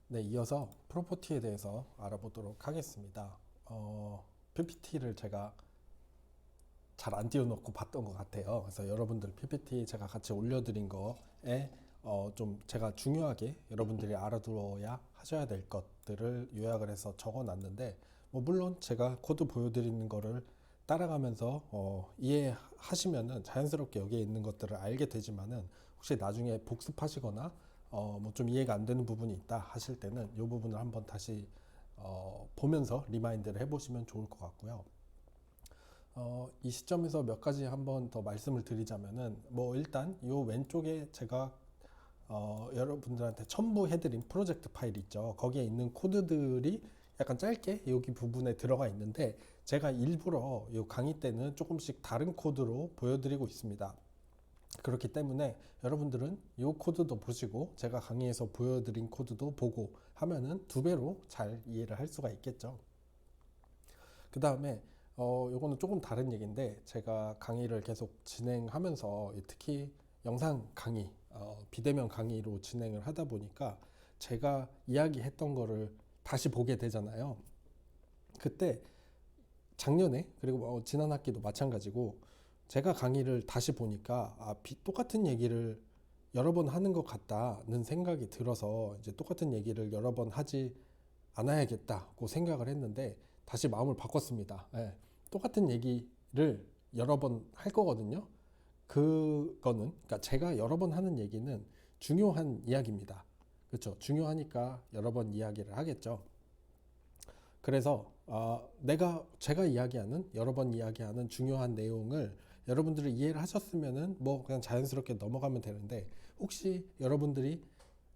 네, 이어서 프로퍼티에 대해서 알아보도록 하겠습니다. PPT를 제가 잘 안 띄워놓고 봤던 것 같아요. 그래서 여러분들 PPT 제가 같이 올려드린 거에 좀 제가 중요하게 여러분들이 알아두어야 하셔야 될 것들을 요약을 해서 적어놨는데, 뭐 물론 제가 코드 보여드리는 거를 따라가면서 이해하시면은 자연스럽게 여기에 있는 것들을 알게 되지만은, 혹시 나중에 복습하시거나 뭐 좀 이해가 안 되는 부분이 있다 하실 때는 이 부분을 한번 다시 보면서 리마인드를 해보시면 좋을 것 같고요. 이 시점에서 몇 가지 한번 더 말씀을 드리자면은, 뭐 일단 요 왼쪽에 제가 여러분들한테 첨부해드린 프로젝트 파일 있죠. 거기에 있는 코드들이 약간 짧게 여기 부분에 들어가 있는데, 제가 일부러 요 강의 때는 조금씩 다른 코드로 보여드리고 있습니다. 그렇기 때문에 여러분들은 이 코드도 보시고 제가 강의에서 보여드린 코드도 보고 하면은 두 배로 잘 이해를 할 수가 있겠죠. 그 다음에 요거는 조금 다른 얘기인데, 제가 강의를 계속 진행하면서 특히 영상 강의, 비대면 강의로 진행을 하다 보니까 제가 이야기했던 거를 다시 보게 되잖아요. 그때 작년에, 그리고 지난 학기도 마찬가지고, 제가 강의를 다시 보니까 똑같은 얘기를 여러 번 하는 것 같다는 생각이 들어서 이제 똑같은 얘기를 여러 번 하지 않아야겠다고 생각을 했는데, 다시 마음을 바꿨습니다. 예, 똑같은 얘기를 여러 번 할 거거든요. 그러니까 제가 여러 번 하는 얘기는 중요한 이야기입니다. 그렇죠? 중요하니까 여러 번 이야기를 하겠죠. 그래서 제가 이야기하는, 여러 번 이야기하는 중요한 내용을 여러분들이 이해를 하셨으면은 뭐 그냥 자연스럽게 넘어가면 되는데, 혹시 여러분들이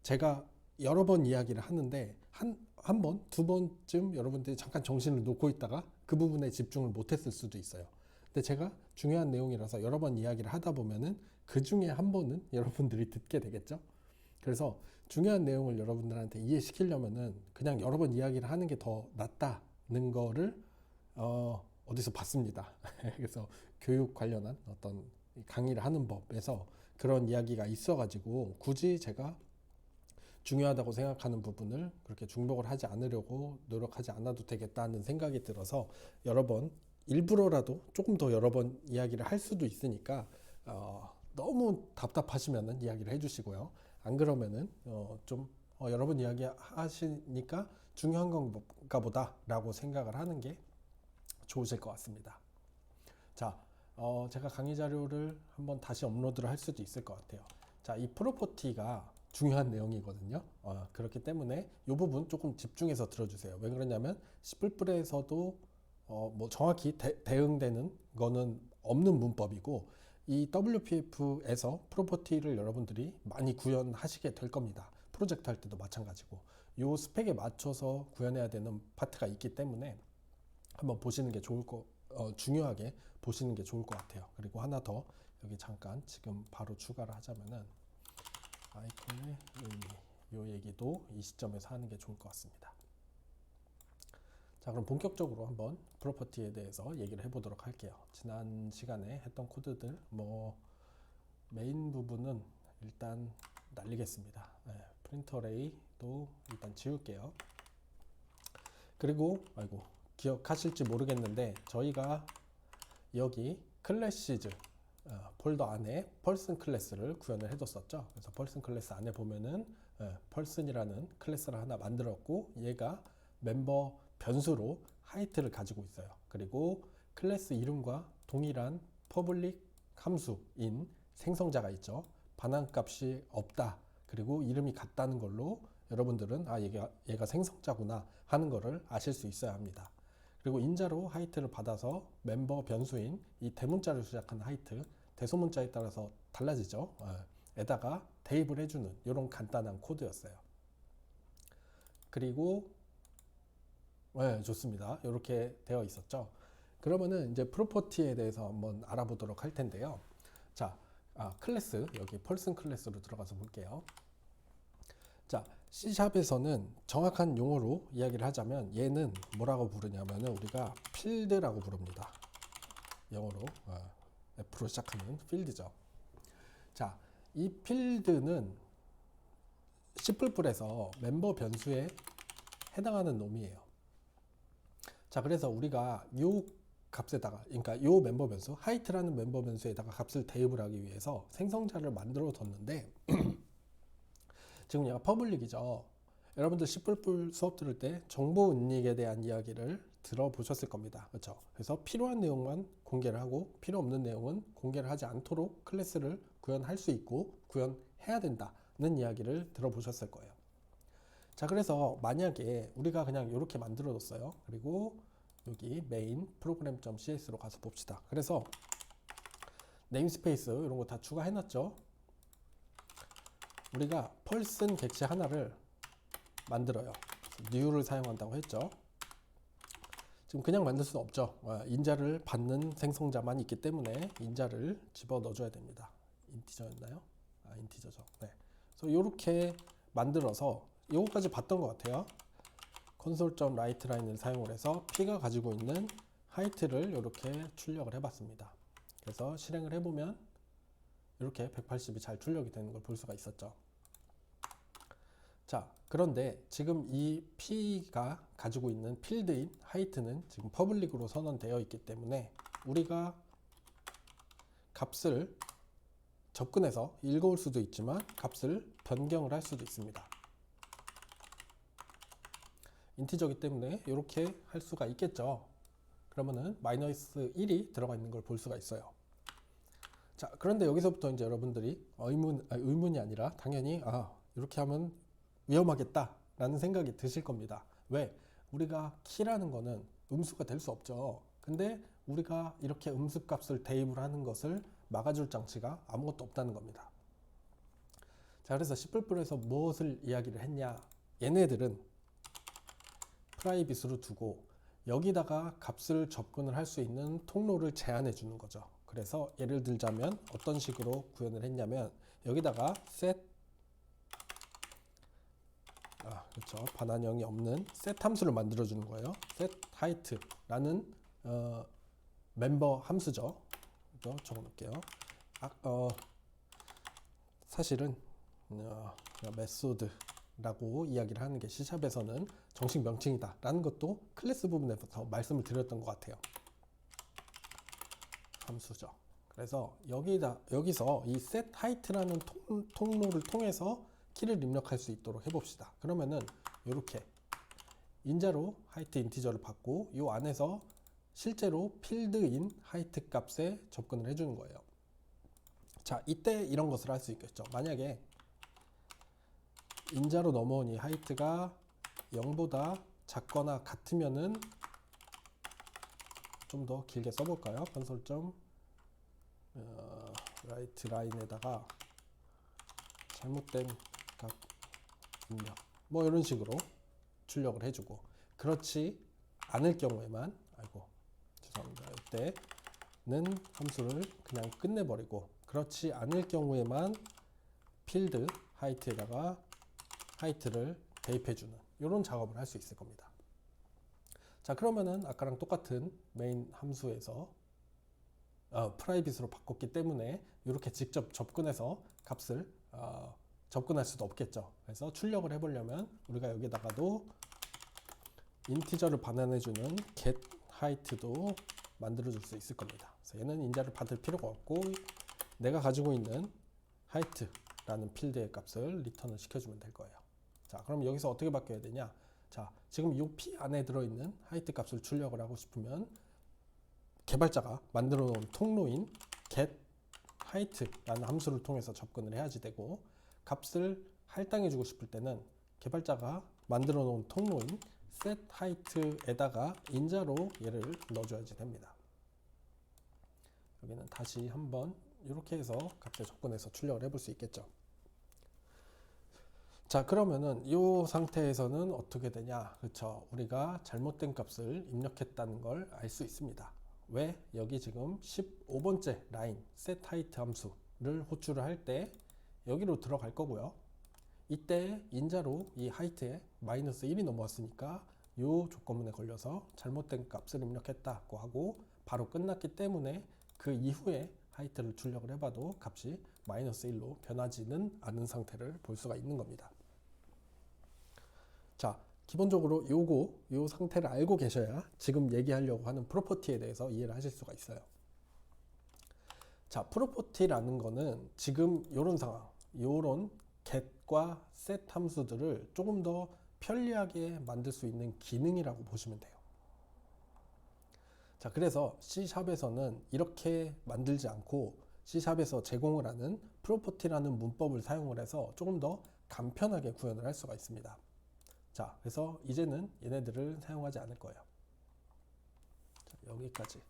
제가 여러 번 이야기를 하는데 한 번, 두 번쯤 여러분들이 잠깐 정신을 놓고 있다가 그 부분에 집중을 못했을 수도 있어요. 근데 제가 중요한 내용이라서 여러 번 이야기를 하다 보면은 그 중에 한 번은 여러분들이 듣게 되겠죠. 그래서 중요한 내용을 여러분들한테 이해시키려면은 그냥 여러 번 이야기를 하는 게 더 낫다는 거를 어디서 봤습니다. 그래서 교육 관련한 어떤 강의를 하는 법에서 그런 이야기가 있어가지고, 굳이 제가 중요하다고 생각하는 부분을 그렇게 중복을 하지 않으려고 노력하지 않아도 되겠다는 생각이 들어서, 여러 번, 일부러라도 조금 더 여러 번 이야기를 할 수도 있으니까 너무 답답하시면은 이야기를 해주시고요. 안 그러면은 좀 여러 번 이야기 하시니까 중요한 건가 보다라고 생각을 하는 게 좋으실 것 같습니다. 자, 제가 강의 자료를 한번 다시 업로드를 할 수도 있을 것 같아요. 자, 이 프로퍼티가 중요한 내용이거든요. 그렇기 때문에 이 부분 조금 집중해서 들어주세요. 왜 그러냐면 C++에서도 뭐 정확히 대응되는 거는 없는 문법이고, 이 WPF에서 프로퍼티를 여러분들이 많이 구현하시게 될 겁니다. 프로젝트 할 때도 마찬가지고 이 스펙에 맞춰서 구현해야 되는 파트가 있기 때문에 한번 보시는 게 중요하게 보시는 게 좋을 것 같아요. 그리고 하나 더, 여기 잠깐 지금 바로 추가를 하자면은, 아이콘의 의미, 이 얘기도 이 시점에서 하는 게 좋을 것 같습니다. 자, 그럼 본격적으로 한번 프로퍼티에 대해서 얘기를 해보도록 할게요. 지난 시간에 했던 코드들, 뭐 메인 부분은 일단 날리겠습니다. 프린트 어레이도 일단 지울게요. 그리고 기억하실지 모르겠는데, 저희가 여기 클래시즈 폴더 안에 펄슨 클래스를 구현을 해뒀었죠. 그래서 펄슨 클래스 안에 보면은 펄슨이라는 클래스를 하나 만들었고, 얘가 멤버 변수로 하이트를 가지고 있어요. 그리고 클래스 이름과 동일한 퍼블릭 함수인 생성자가 있죠. 반환값이 없다, 그리고 이름이 같다는 걸로 여러분들은 얘가 생성자구나 하는 거를 아실 수 있어야 합니다. 그리고 인자로 하이트를 받아서 멤버 변수인 이 대문자를 시작한 하이트, 대소문자에 따라서 달라지죠. 에다가 대입을 해주는 이런 간단한 코드였어요. 그리고 좋습니다. 이렇게 되어 있었죠. 그러면은 이제 프로퍼티에 대해서 한번 알아보도록 할 텐데요. 자, 클래스, 여기 펄슨 클래스로 들어가서 볼게요. 자, C샵에서는 정확한 용어로 이야기를 하자면 얘는 뭐라고 부르냐면은 우리가 필드라고 부릅니다. 영어로 F로 시작하는 필드죠. 자, 이 필드는 C++에서 멤버 변수에 해당하는 놈이에요. 자, 그래서 우리가 요 값에다가, 그러니까 요 멤버 변수, 하이트라는 멤버 변수에다가 값을 대입을 하기 위해서 생성자를 만들어 뒀는데 지금 얘가 퍼블릭이죠. 여러분들 C++ 수업 들을 때 정보 은닉에 대한 이야기를 들어보셨을 겁니다. 그렇죠? 그래서 필요한 내용만 공개를 하고 필요 없는 내용은 공개를 하지 않도록 클래스를 구현할 수 있고 구현해야 된다는 이야기를 들어보셨을 거예요. 자, 그래서 만약에 우리가 그냥 이렇게 만들어 뒀어요. 그리고 여기 메인 program.cs로 가서 봅시다. 그래서 네임스페이스 이런 거 다 추가해 놨죠. 우리가 펄슨 객체 하나를 만들어요. new를 사용한다고 했죠. 지금 그냥 만들 수는 없죠. 인자를 받는 생성자만 있기 때문에 인자를 집어 넣어줘야 됩니다. 인티저였나요? 인티저죠. 네. 그래서 이렇게 만들어서 요거까지 봤던 것 같아요. console.writeLine을 사용을 해서 P가 가지고 있는 하이트를 이렇게 출력을 해봤습니다. 그래서 실행을 해보면 이렇게 180이 잘 출력이 되는 걸 볼 수가 있었죠. 자, 그런데 지금 이 P가 가지고 있는 필드인 하이트는 지금 퍼블릭으로 선언되어 있기 때문에 우리가 값을 접근해서 읽어올 수도 있지만 값을 변경을 할 수도 있습니다. 인티저이기 때문에 이렇게 할 수가 있겠죠. 그러면은 마이너스 1이 들어가 있는 걸 볼 수가 있어요. 자, 그런데 여기서부터 이제 여러분들이 의문이 아니라 당연히 이렇게 하면 위험하겠다 라는 생각이 드실 겁니다. 왜? 우리가 키라는 거는 음수가 될 수 없죠. 근데 우리가 이렇게 음수 값을 대입을 하는 것을 막아줄 장치가 아무것도 없다는 겁니다. 자, 그래서 C++에서 무엇을 이야기를 했냐? 얘네들은 프라이빗으로 두고 여기다가 값을 접근을 할 수 있는 통로를 제한해 주는 거죠. 그래서 예를 들자면 어떤 식으로 구현을 했냐면 여기다가 set 그렇죠. 반환형이 없는 set 함수를 만들어 주는 거예요. set height라는 멤버 함수죠. 이거 적어 놓을게요. 사실은 메소드라고 이야기를 하는 게 C샵에서는 정식 명칭이다 라는 것도 클래스 부분에서 말씀을 드렸던 것 같아요. 함수죠. 그래서 여기서 이 set height라는 통로를 통해서 키를 입력할 수 있도록 해봅시다. 그러면은 이렇게 인자로 height 인티저를 받고 이 안에서 실제로 필드인 height 값에 접근을 해주는 거예요. 자, 이때 이런 것을 할 수 있겠죠. 만약에 인자로 넘어온 이 height가 0보다 작거나 같으면은 좀 더 길게 써볼까요? console.writeLine에다가 잘못된 값 입력 뭐 이런 식으로 출력을 해주고 그렇지 않을 경우에만 죄송합니다. 이때는 함수를 그냥 끝내버리고 그렇지 않을 경우에만 필드 하이트에다가 하이트를 대입해주는 이런 작업을 할 수 있을 겁니다. 자, 그러면은 아까랑 똑같은 메인 함수에서 프라이빗으로 바꿨기 때문에 이렇게 직접 접근해서 값을 접근할 수도 없겠죠. 그래서 출력을 해보려면 우리가 여기다가도 인티저를 반환해주는 get height도 만들어줄 수 있을 겁니다. 그래서 얘는 인자를 받을 필요가 없고 내가 가지고 있는 height라는 필드의 값을 리턴을 시켜주면 될 거예요. 자, 그럼 여기서 어떻게 바뀌어야 되냐? 자, 지금 이 P 안에 들어있는 height 값을 출력을 하고 싶으면 개발자가 만들어 놓은 통로인 get height라는 함수를 통해서 접근을 해야지 되고 값을 할당해 주고 싶을 때는 개발자가 만들어 놓은 통로인 set height에다가 인자로 얘를 넣어줘야지 됩니다. 여기는 다시 한번 이렇게 해서 값에 접근해서 출력을 해볼 수 있겠죠. 자, 그러면은 이 상태에서는 어떻게 되냐? 그렇죠. 우리가 잘못된 값을 입력했다는 걸 알 수 있습니다. 왜? 여기 지금 15번째 라인 set height 함수를 호출을 할 때 여기로 들어갈 거고요. 이때 인자로 이 height에 마이너스 1이 넘어왔으니까 이 조건문에 걸려서 잘못된 값을 입력했다고 하고 바로 끝났기 때문에 그 이후에 height를 출력을 해봐도 값이 마이너스 1로 변하지는 않은 상태를 볼 수가 있는 겁니다. 기본적으로 요 상태를 알고 계셔야 지금 얘기하려고 하는 프로퍼티에 대해서 이해를 하실 수가 있어요. 자, 프로퍼티라는 거는 지금 요런 상황, 요런 get과 set 함수들을 조금 더 편리하게 만들 수 있는 기능이라고 보시면 돼요. 자, 그래서 C샵에서는 이렇게 만들지 않고 C샵에서 제공을 하는 프로퍼티라는 문법을 사용을 해서 조금 더 간편하게 구현을 할 수가 있습니다. 자, 그래서 이제는 얘네들을 사용하지 않을 거예요. 자, 여기까지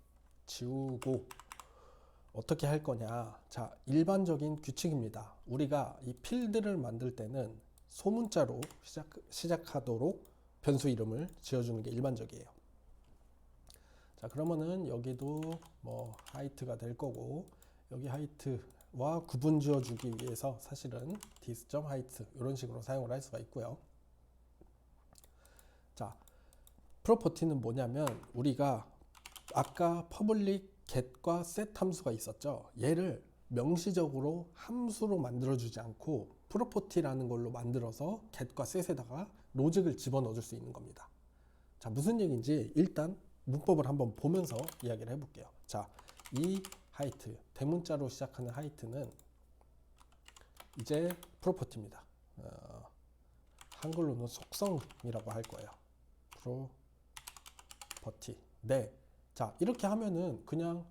지우고 어떻게 할 거냐. 자, 일반적인 규칙입니다. 우리가 이 필드를 만들 때는 소문자로 시작하도록 변수 이름을 지어주는 게 일반적이에요. 자, 그러면은 여기도 뭐 하이트가 될 거고, 여기 하이트와 구분 지어주기 위해서 사실은 this.height 이런 식으로 사용을 할 수가 있고요. 자, 프로퍼티는 뭐냐면 우리가 아까 public get과 set 함수가 있었죠. 얘를 명시적으로 함수로 만들어주지 않고 프로퍼티라는 걸로 만들어서 get과 set에다가 로직을 집어넣어 줄 수 있는 겁니다. 자, 무슨 얘기인지 일단 문법을 한번 보면서 이야기를 해볼게요. 자, 이 height, 대문자로 시작하는 height는 이제 프로퍼티입니다. 한글로는 속성이라고 할 거예요. 프로퍼티. 네. 자, 이렇게 하면은 그냥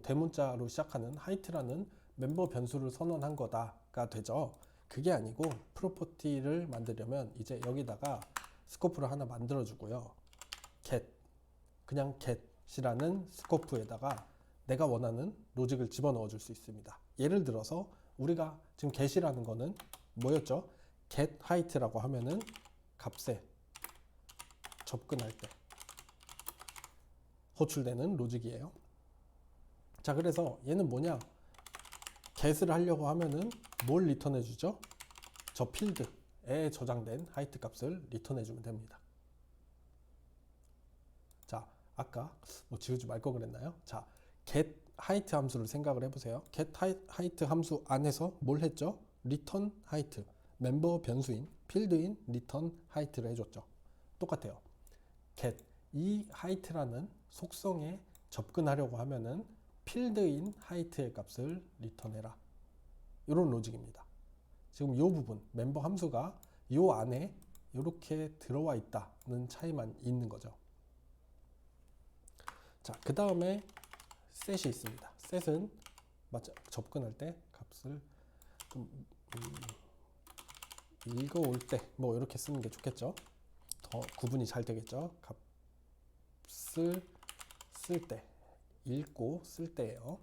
대문자로 시작하는 height라는 멤버 변수를 선언한 거다가 되죠. 그게 아니고 프로퍼티를 만들려면 이제 여기다가 스코프를 하나 만들어 주고요. get, 그냥 get이라는 스코프에다가 내가 원하는 로직을 집어넣어 줄 수 있습니다. 예를 들어서 우리가 지금 get이라는 거는 뭐였죠? get height라고 하면은 값에 접근할 때 호출되는 로직이에요. 자, 그래서 얘는 뭐냐? get을 하려고 하면은 뭘 리턴해 주죠? 저 필드에 저장된 height 값을 리턴해 주면 됩니다. 자, 아까 뭐 지우지 말 거 그랬나요? 자, get height 함수를 생각을 해보세요. get height 함수 안에서 뭘 했죠? return height, 멤버 변수인 필드인 return height를 해줬죠. 똑같아요. get 이 height라는 속성에 접근하려고 하면은 필드인 height의 값을 리턴해라. 이런 로직입니다. 지금 이 부분 멤버 함수가 이 안에 이렇게 들어와 있다는 차이만 있는 거죠. 자, 그 다음에 set이 있습니다. set은 접근할 때 값을 좀 읽어올 때 뭐 이렇게 쓰는 게 좋겠죠. 더 구분이 잘 되겠죠. 값을 쓸 때, 읽고 쓸 때예요.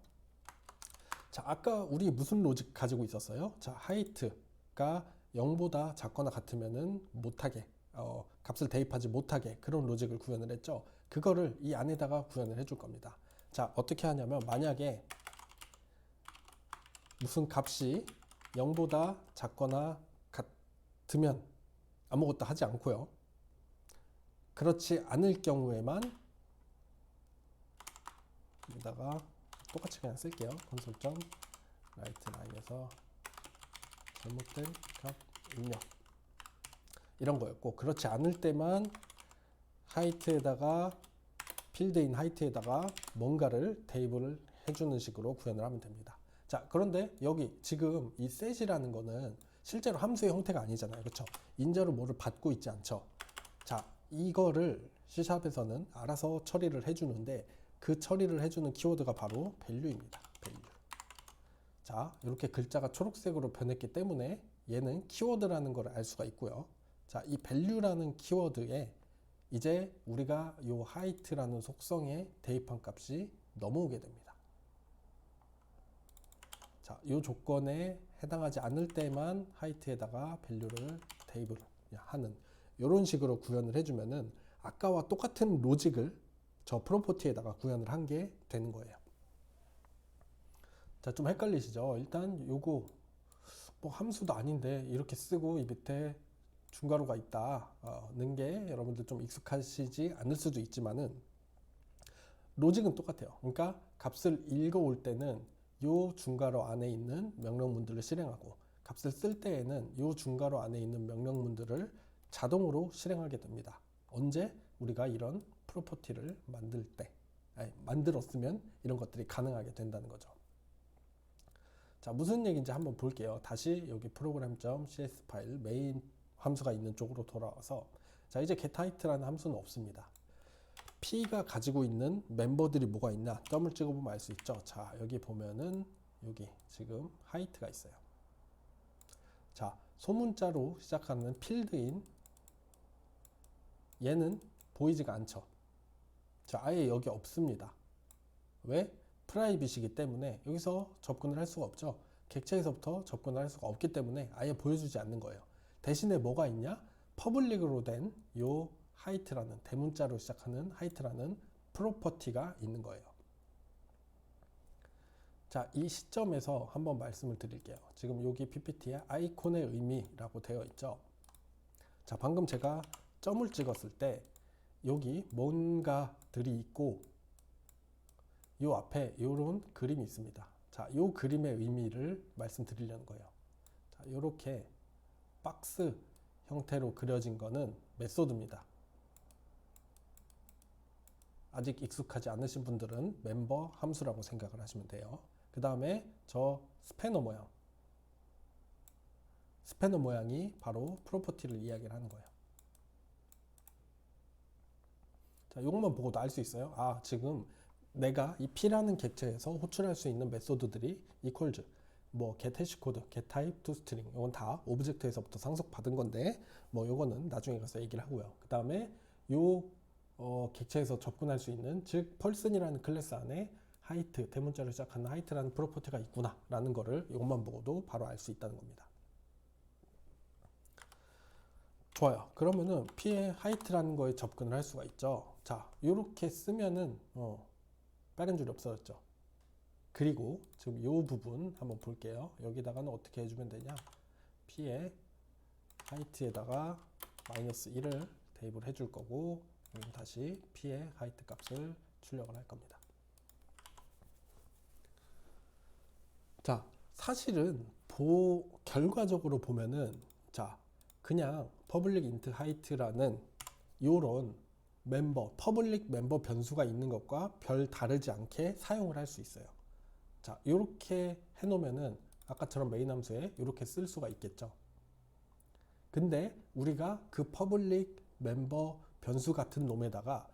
자, 아까 우리 무슨 로직 가지고 있었어요? 자, height가 0보다 작거나 같으면은 못하게, 값을 대입하지 못하게 그런 로직을 구현을 했죠. 그거를 이 안에다가 구현을 해줄 겁니다. 자, 어떻게 하냐면 만약에 무슨 값이 0보다 작거나 같으면 아무것도 하지 않고요. 그렇지 않을 경우에만 여기다가 똑같이 그냥 쓸게요. console.write line에서 잘못된 값 입력 이런 거였고, 그렇지 않을 때만 height에다가 필드인 height에다가 뭔가를 대입을 해주는 식으로 구현을 하면 됩니다. 자, 그런데 여기 지금 이 set이라는 거는 실제로 함수의 형태가 아니잖아요. 그렇죠? 인자로 뭐를 받고 있지 않죠. 자, 이거를 C샵에서는 알아서 처리를 해주는데 그 처리를 해주는 키워드가 바로 value입니다. value. 자, 이렇게 글자가 초록색으로 변했기 때문에 얘는 키워드라는 걸 알 수가 있고요. 자, 이 value라는 키워드에 이제 우리가 이 height라는 속성에 대입한 값이 넘어오게 됩니다. 자, 이 조건에 해당하지 않을 때만 height에다가 value를 대입을 하는 이런 식으로 구현을 해주면은 아까와 똑같은 로직을 저 프로퍼티에다가 구현을 한 게 되는 거예요. 자, 좀 헷갈리시죠? 일단 요거 뭐 함수도 아닌데 이렇게 쓰고 이 밑에 중괄호가 있다는 게 여러분들 좀 익숙하시지 않을 수도 있지만은 로직은 똑같아요. 그러니까 값을 읽어올 때는 요 중괄호 안에 있는 명령문들을 실행하고 값을 쓸 때에는 요 중괄호 안에 있는 명령문들을 자동으로 실행하게 됩니다. 언제? 우리가 이런 프로퍼티를 만들었으면 이런 것들이 가능하게 된다는 거죠. 자, 무슨 얘기인지 한번 볼게요. 다시 여기 program.cs 파일 메인 함수가 있는 쪽으로 돌아와서, 자, 이제 getHeight라는 함수는 없습니다. P가 가지고 있는 멤버들이 뭐가 있나 점을 찍어보면 알 수 있죠. 자, 여기 보면은 여기 지금 height가 있어요. 자, 소문자로 시작하는 필드인 얘는 보이지가 않죠. 자, 아예 여기 없습니다. 왜? 프라이빗이기 때문에 여기서 접근을 할 수가 없죠. 객체에서부터 접근을 할 수가 없기 때문에 아예 보여주지 않는 거예요. 대신에 뭐가 있냐? 퍼블릭으로 된 요 하이트라는, 대문자로 시작하는 하이트라는 프로퍼티가 있는 거예요. 자, 이 시점에서 한번 말씀을 드릴게요. 지금 여기 PPT에 아이콘의 의미라고 되어 있죠. 자, 방금 제가 점을 찍었을 때 여기 뭔가들이 있고 이 앞에 이런 그림이 있습니다. 자, 이 그림의 의미를 말씀드리려는 거예요. 자, 이렇게 박스 형태로 그려진 거는 메소드입니다. 아직 익숙하지 않으신 분들은 멤버 함수라고 생각을 하시면 돼요. 그 다음에 저 스패너 모양이 바로 프로퍼티를 이야기를 하는 거예요. 자, 이것만 보고도 알 수 있어요. 아, 지금 내가 이 P라는 객체에서 호출할 수 있는 메소드들이 equals 뭐 get hash code, get type to string, 이건 다 오브젝트에서부터 상속받은 건데 뭐 요거는 나중에 가서 얘기를 하고요. 그 다음에 요 객체에서 접근할 수 있는, 즉 person이라는 클래스 안에 height, 대문자로 시작하는 height라는 프로퍼티가 있구나 라는 거를 이것만 보고도 바로 알 수 있다는 겁니다. 좋아요. 그러면은 P의 height라는 거에 접근을 할 수가 있죠. 자, 요렇게 쓰면은 빨간 줄이 없어졌죠. 그리고 지금 이 부분 한번 볼게요. 여기다가는 어떻게 해주면 되냐? P의 height에다가 -1을 대입을 해줄 거고, 다시 P의 height 값을 출력을 할 겁니다. 자, 사실은 결과적으로 보면은, 자, 그냥 public int height라는 요런 퍼블릭 멤버 변수가 있는 것과 별 다르지 않게 사용을 할 수 있어요. 자, 이렇게 해놓으면은 아까처럼 메인 함수에 이렇게 쓸 수가 있겠죠. 근데 우리가 그 퍼블릭 멤버 변수 같은 놈에다가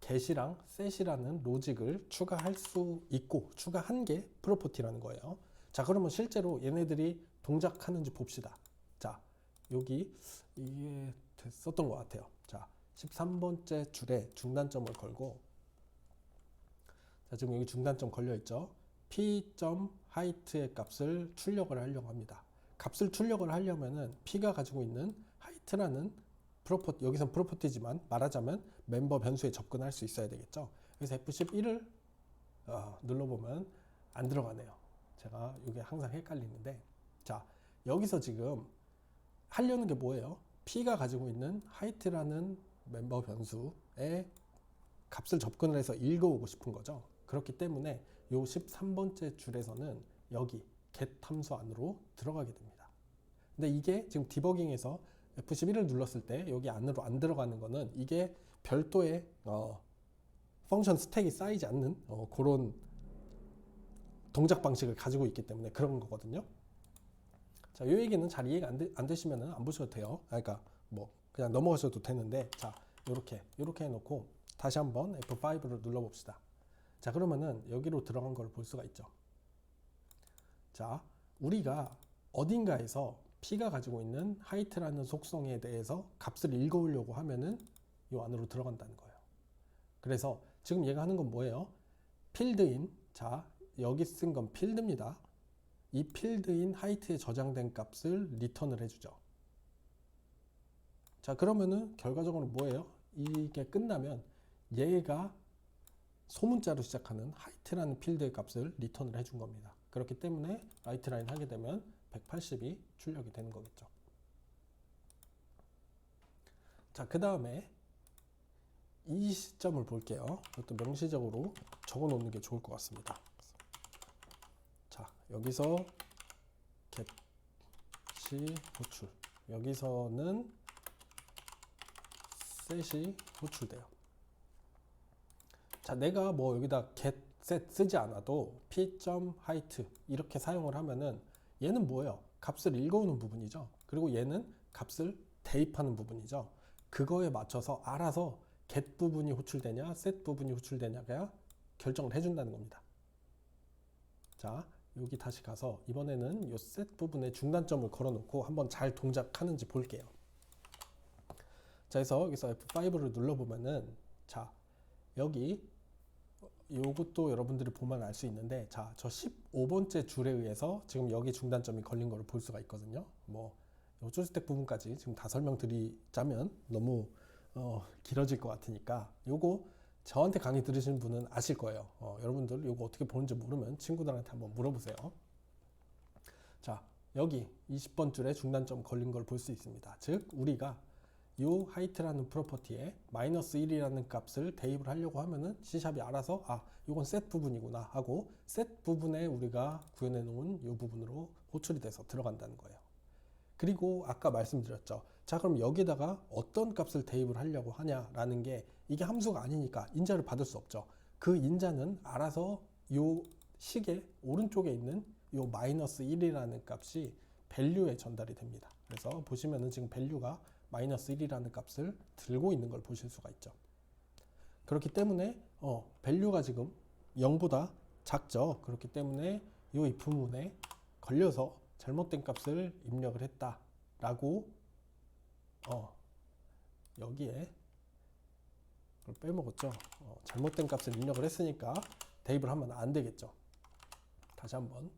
get이랑 set이라는 로직을 추가할 수 있고, 추가한 게 프로퍼티라는 거예요. 자, 그러면 실제로 얘네들이 동작하는지 봅시다. 자, 여기 이게 됐었던 것 같아요. 자, 13번째 줄에 중단점을 걸고, 자, 지금 여기 중단점 걸려 있죠. P.height의 값을 출력을 하려고 합니다. 값을 출력을 하려면은 P가 가지고 있는 height라는 프로퍼티, 여기선 프로퍼티지만 말하자면 멤버 변수에 접근할 수 있어야 되겠죠. 그래서 F11을 눌러보면 안 들어가네요. 제가 이게 항상 헷갈리는데, 자, 여기서 지금 하려는 게 뭐예요? P가 가지고 있는 height라는 멤버 변수에 값을 접근을 해서 읽어오고 싶은 거죠. 그렇기 때문에 요 13번째 줄에서는 여기 get 함수 안으로 들어가게 됩니다. 근데 이게 지금 디버깅에서 F11을 눌렀을 때 여기 안으로 안 들어가는 거는 이게 별도의 펑션 스택이 쌓이지 않는 그런 동작 방식을 가지고 있기 때문에 그런 거거든요. 자, 이 얘기는 잘 이해가 안 되시면은 안 보셔도 돼요. 그러니까 뭐 그냥 넘어가셔도 되는데, 자, 이렇게 해놓고 다시 한번 F5를 눌러봅시다. 자, 그러면은 여기로 들어간 걸 볼 수가 있죠. 자, 우리가 어딘가에서 P가 가지고 있는 height라는 속성에 대해서 값을 읽어오려고 하면은 이 안으로 들어간다는 거예요. 그래서 지금 얘가 하는 건 뭐예요? 필드인, 자, 여기 쓴 건 필드입니다. 이 필드인 height에 저장된 값을 리턴을 해주죠. 자, 그러면은 결과적으로 뭐예요? 이게 끝나면 얘가 소문자로 시작하는 height라는 필드의 값을 리턴을 해준 겁니다. 그렇기 때문에 라이트라인 하게 되면 180이 출력이 되는 거겠죠. 자, 그 다음에 이 시점을 볼게요. 이것도 명시적으로 적어 놓는 게 좋을 것 같습니다. 자, 여기서 get이 호출, 여기서는 set이 호출돼요. 자, 내가 뭐 여기다 get set 쓰지 않아도 p.height 이렇게 사용을 하면은 얘는 뭐예요? 값을 읽어오는 부분이죠. 그리고 얘는 값을 대입하는 부분이죠. 그거에 맞춰서 알아서 get 부분이 호출되냐 set 부분이 호출되냐가 결정을 해준다는 겁니다. 자, 여기 다시 가서 이번에는 이 set 부분에 중단점을 걸어놓고 한번 잘 동작하는지 볼게요. 자, 그래서 여기서 F5를 눌러보면은, 자, 여기 요것도 여러분들이 보면 알 수 있는데, 자, 저 15번째 줄에 의해서 지금 여기 중단점이 걸린 거를 볼 수가 있거든요. 뭐 요 줄스택 부분까지 지금 다 설명드리자면 너무 길어질 것 같으니까 요거 저한테 강의 들으시는 분은 아실 거예요. 여러분들 요거 어떻게 보는지 모르면 친구들한테 한번 물어보세요. 자, 여기 20번 줄에 중단점 걸린 걸 볼 수 있습니다. 즉 우리가 요 하이트라는 프로퍼티에 -1이라는 값을 대입을 하려고 하면은 C샵이 알아서 요건 set 부분이구나 하고 set 부분에 우리가 구현해 놓은 요 부분으로 호출이 돼서 들어간다는 거예요. 그리고 아까 말씀드렸죠. 자, 그럼 여기다가 어떤 값을 대입을 하려고 하냐라는 게 이게 함수가 아니니까 인자를 받을 수 없죠. 그 인자는 알아서 요 식의 오른쪽에 있는 요 -1이라는 값이 value에 전달이 됩니다. 그래서 보시면은 지금 value가 -1이라는 값을 들고 있는 걸 보실 수가 있죠. 그렇기 때문에 value가 지금 0보다 작죠. 그렇기 때문에 이 if문에 걸려서 잘못된 값을 입력을 했다라고 여기에 그걸 빼먹었죠. 잘못된 값을 입력을 했으니까 대입을 하면 안 되겠죠. 다시 한번.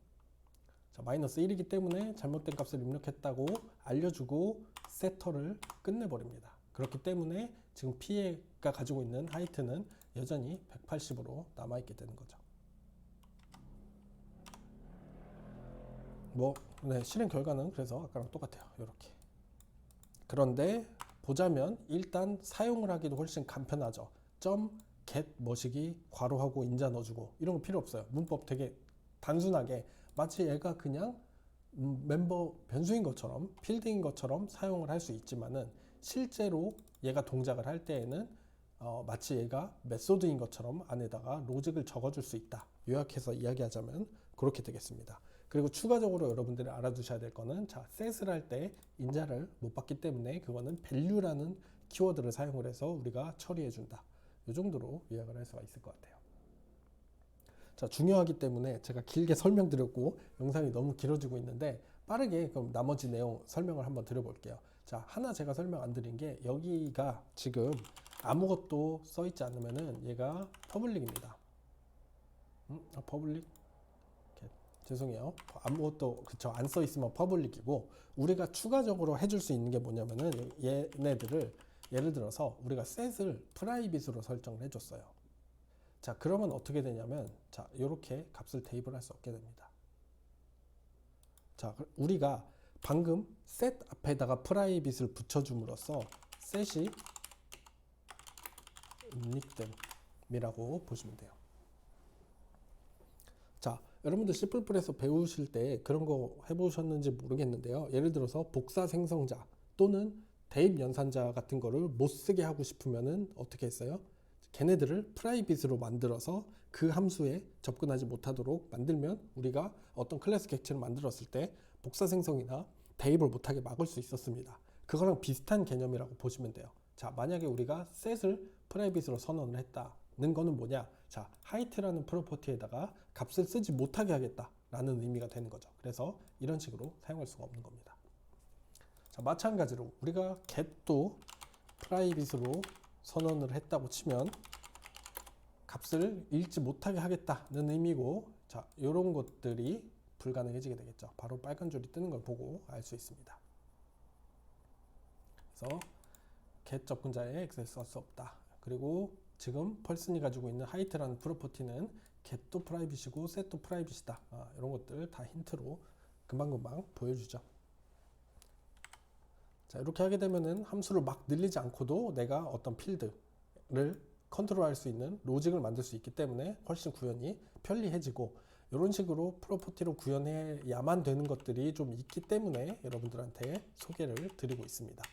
자, -1이기 때문에 잘못된 값을 입력했다고 알려주고 세터를 끝내버립니다. 그렇기 때문에 지금 P가 가지고 있는 하이트는 여전히 180으로 남아있게 되는 거죠. 네, 실행 결과는 그래서 아까랑 똑같아요. 이렇게. 그런데 보자면 일단 사용을 하기도 훨씬 간편하죠. .get 머시기 괄호하고 인자 넣어주고 이런 거 필요 없어요. 문법 되게 단순하게 마치 얘가 그냥 멤버 변수인 것처럼 필드인 것처럼 사용을 할 수 있지만은 실제로 얘가 동작을 할 때에는 마치 얘가 메소드인 것처럼 안에다가 로직을 적어줄 수 있다. 요약해서 이야기하자면 그렇게 되겠습니다. 그리고 추가적으로 여러분들이 알아두셔야 될 거는 자, set을 할 때 인자를 못 받기 때문에 그거는 value라는 키워드를 사용을 해서 우리가 처리해 준다. 이 정도로 요약을 할 수가 있을 것 같아요. 자, 중요하기 때문에 제가 길게 설명드렸고 영상이 너무 길어지고 있는데 빠르게 그럼 나머지 내용 설명을 한번 드려볼게요. 자, 하나 제가 설명 안 드린 게 여기가 지금 아무것도 써 있지 않으면은 얘가 퍼블릭입니다. 퍼블릭? 죄송해요. 아무것도 그쵸 안 써 있으면 퍼블릭이고 우리가 추가적으로 해줄 수 있는 게 뭐냐면은 얘네들을 예를 들어서 우리가 set을 프라이빗으로 설정을 해줬어요. 자, 그러면 어떻게 되냐면 자, 이렇게 값을 대입을 할 수 없게 됩니다. 자, 우리가 방금 set 앞에다가 프라이빗을 붙여줌으로써 set이 unique됨이라고 보시면 돼요. 자, 여러분들 C++에서 배우실 때 그런 거 해보셨는지 모르겠는데요. 예를 들어서 복사 생성자 또는 대입 연산자 같은 거를 못 쓰게 하고 싶으면은 어떻게 했어요? 걔네들을 프라이빗으로 만들어서 그 함수에 접근하지 못하도록 만들면 우리가 어떤 클래스 객체를 만들었을 때 복사 생성이나 대입을 못하게 막을 수 있었습니다. 그거랑 비슷한 개념이라고 보시면 돼요. 자, 만약에 우리가 set을 프라이빗으로 선언을 했다는 거는 뭐냐? 자, height라는 프로퍼티에다가 값을 쓰지 못하게 하겠다라는 의미가 되는 거죠. 그래서 이런 식으로 사용할 수가 없는 겁니다. 자, 마찬가지로 우리가 get도 프라이빗으로 선언을 했다고 치면 값을 읽지 못하게 하겠다는 의미고 자, 이런 것들이 불가능해지게 되겠죠. 바로 빨간 줄이 뜨는 걸 보고 알 수 있습니다. 그래서 get 접근자에 액세스할 수 없다. 그리고 지금 펄슨이 가지고 있는 height라는 프로퍼티는 get도 프라이빗이고 set도 프라이빗이다. 이런 것들 다 힌트로 금방금방 보여주죠. 자, 이렇게 하게 되면은 함수를 막 늘리지 않고도 내가 어떤 필드를 컨트롤할 수 있는 로직을 만들 수 있기 때문에 훨씬 구현이 편리해지고 이런 식으로 프로퍼티로 구현해야만 되는 것들이 좀 있기 때문에 여러분들한테 소개를 드리고 있습니다.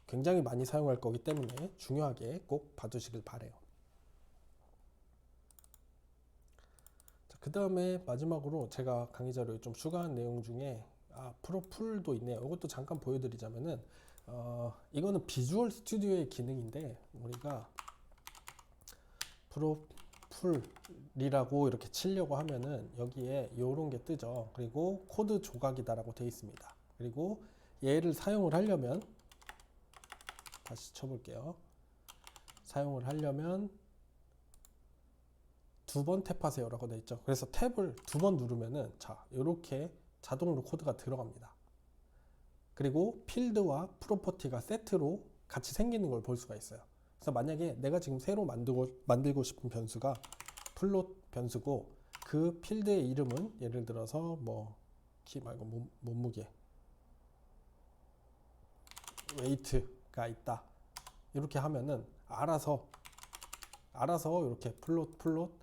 굉장히 많이 사용할 거기 때문에 중요하게 꼭 봐두시길 바래요. 그 다음에 마지막으로 제가 강의 자료에 좀 추가한 내용 중에 프로풀도 있네요. 이것도 잠깐 보여드리자면은 이거는 비주얼 스튜디오의 기능인데 우리가 프로풀이라고 이렇게 치려고 하면은 여기에 이런 게 뜨죠. 그리고 코드 조각이다라고 되어 있습니다. 그리고 얘를 사용을 하려면 다시 쳐볼게요. 사용을 하려면 2번 탭하세요 라고 되어 있죠. 그래서 탭을 2번 누르면은 자 이렇게 자동으로 코드가 들어갑니다. 그리고 필드와 프로퍼티가 세트로 같이 생기는 걸 볼 수가 있어요. 그래서 만약에 내가 지금 새로 만들고 싶은 변수가 플롯 변수고 그 필드의 이름은 예를 들어서 뭐 키 말고 몸무게 웨이트가 있다 이렇게 하면은 알아서 이렇게 플롯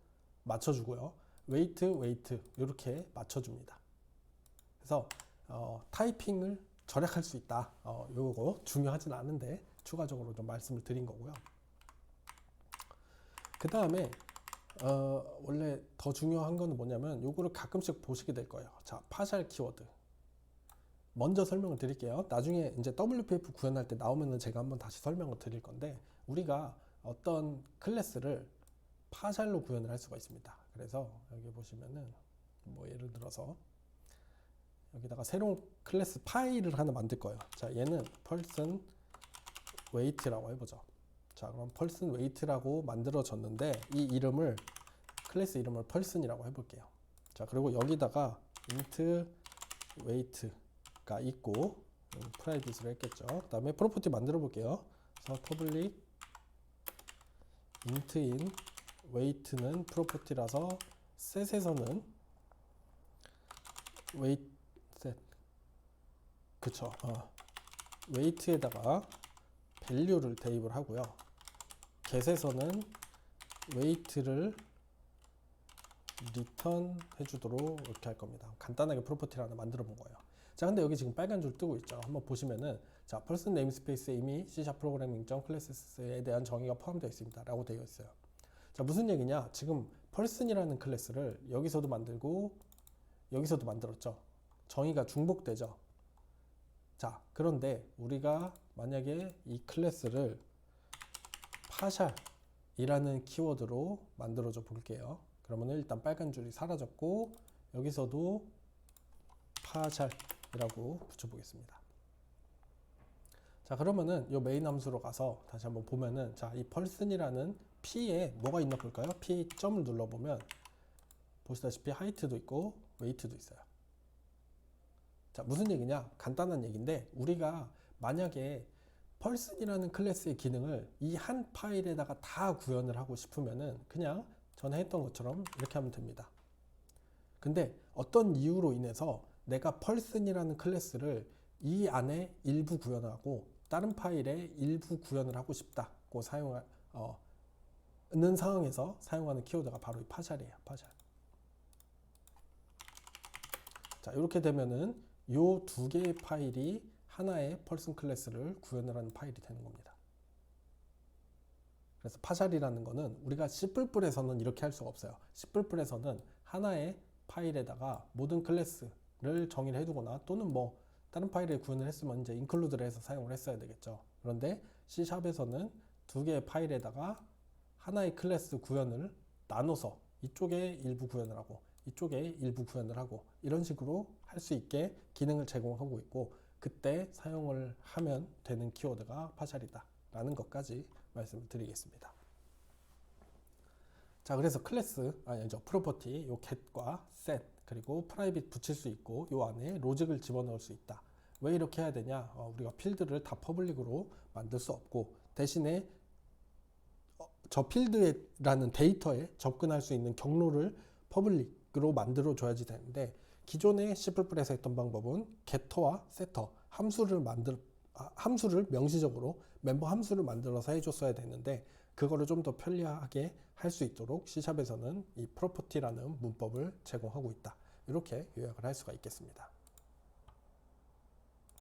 맞춰주고요. 웨이트 이렇게 맞춰줍니다. 그래서 타이핑을 절약할 수 있다. 요거 중요하진 않은데 추가적으로 좀 말씀을 드린 거고요. 그 다음에 원래 더 중요한 거는 뭐냐면 요거를 가끔씩 보시게 될 거예요. 자, 파샬 키워드 먼저 설명을 드릴게요. 나중에 이제 WPF 구현할 때 나오면은 제가 한번 다시 설명을 드릴 건데 우리가 어떤 클래스를 파샬로 구현을 할 수가 있습니다. 그래서 여기 보시면은 뭐 예를 들어서 여기다가 새로운 클래스 파일을 하나 만들 거예요. 자, 얘는 person weight라고 해보죠. 자, 그럼 person weight라고 만들어졌는데 이 이름을 클래스 이름을 person이라고 해볼게요. 자, 그리고 여기다가 int weight가 있고 프라이빗으로 했겠죠. 그 다음에 프로퍼티 만들어 볼게요. 그래서 public int in weight는 프로퍼티라서 set에서는 weight set 그쵸. weight에다가 value를 대입을 하고요. get에서는 weight를 return 해주도록 이렇게 할 겁니다. 간단하게 프로퍼티를 하나 만들어 본 거예요. 자, 근데 여기 지금 빨간 줄 뜨고 있죠. 한번 보시면은 자, person namespace에 이미 C# programming.classes에 대한 정의가 포함되어 있습니다 라고 되어 있어요. 자, 무슨 얘기냐? 지금 person이라는 클래스를 여기서도 만들고 여기서도 만들었죠. 정의가 중복되죠. 자, 그런데 우리가 만약에 이 클래스를 파샬이라는 키워드로 만들어줘 볼게요. 그러면 일단 빨간 줄이 사라졌고 여기서도 파샬이라고 붙여보겠습니다. 자, 그러면은 이 메인 함수로 가서 다시 한번 보면은 자, 이 person이라는 p에 뭐가 있나 볼까요? p 점을 눌러보면 보시다시피 하이트도 있고 웨이트도 있어요. 자, 무슨 얘기냐? 간단한 얘기인데 우리가 만약에 person이라는 클래스의 기능을 이 한 파일에다가 다 구현을 하고 싶으면은 그냥 전에 했던 것처럼 이렇게 하면 됩니다. 근데 어떤 이유로 인해서 내가 person이라는 클래스를 이 안에 일부 구현하고 다른 파일에 일부 구현을 하고 싶다고 사용하는 상황에서 사용하는 키워드가 바로 이 파샬이에요. 파샬. 자, 이렇게 되면은 요 두 개의 파일이 하나의 person 클래스를 구현을 하는 파일이 되는 겁니다. 그래서 파샬이라는 거는 우리가 C++에서는 이렇게 할 수가 없어요. C++에서는 하나의 파일에다가 모든 클래스를 정의를 해두거나 또는 뭐 다른 파일에 구현을 했으면 이제 include를 해서 사용을 했어야 되겠죠. 그런데 C#에서는 두 개의 파일에다가 하나의 클래스 구현을 나눠서 이쪽에 일부 구현을 하고 이쪽에 일부 구현을 하고 이런 식으로 할 수 있게 기능을 제공하고 있고 그때 사용을 하면 되는 키워드가 파샬이다 라는 것까지 말씀을 드리겠습니다. 자, 그래서 클래스 아니죠 프로퍼티 요 get과 set 그리고 private 붙일 수 있고 요 안에 로직을 집어넣을 수 있다. 왜 이렇게 해야 되냐? 우리가 필드를 다 퍼블릭으로 만들 수 없고 대신에 저 필드라는 데이터에 접근할 수 있는 경로를 퍼블릭으로 만들어 줘야지 되는데 기존의 C++에서 했던 방법은 getter와 setter 함수를 명시적으로 멤버 함수를 만들어서 해줬어야 되는데 그거를 좀 더 편리하게 할 수 있도록 C샵에서는 이 property라는 문법을 제공하고 있다. 이렇게 요약을 할 수가 있겠습니다.